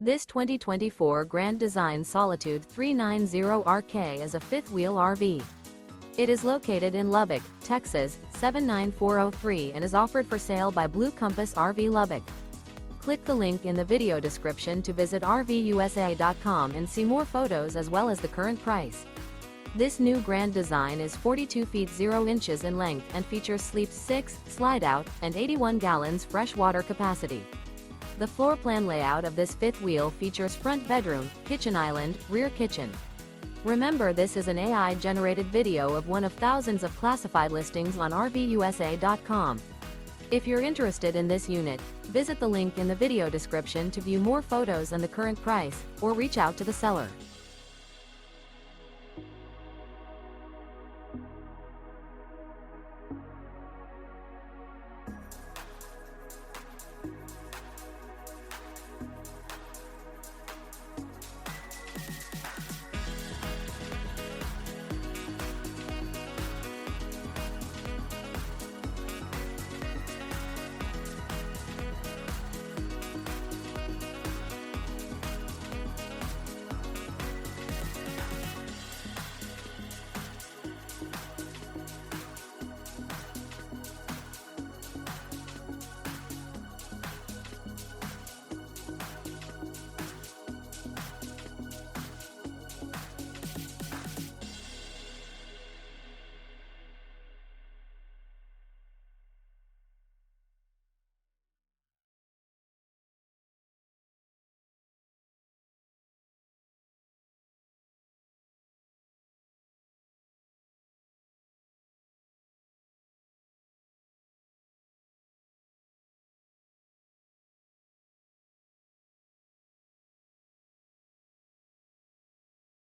This 2024 Grand Design Solitude 390RK is a fifth-wheel RV. It is located in Lubbock, Texas, 79403 and is offered for sale by Blue Compass RV Lubbock. Click the link in the video description to visit RVUSA.com and see more photos as well as the current price. This new Grand Design is 42 feet 0 inches in length and features sleep 6, slide-out, and 81 gallons fresh water capacity. The floor plan layout of this fifth wheel features front bedroom, kitchen island, rear kitchen. Remember, this is an AI-generated video of one of thousands of classified listings on RVUSA.com. If you're interested in this unit, visit the link in the video description to view more photos and the current price, or reach out to the seller.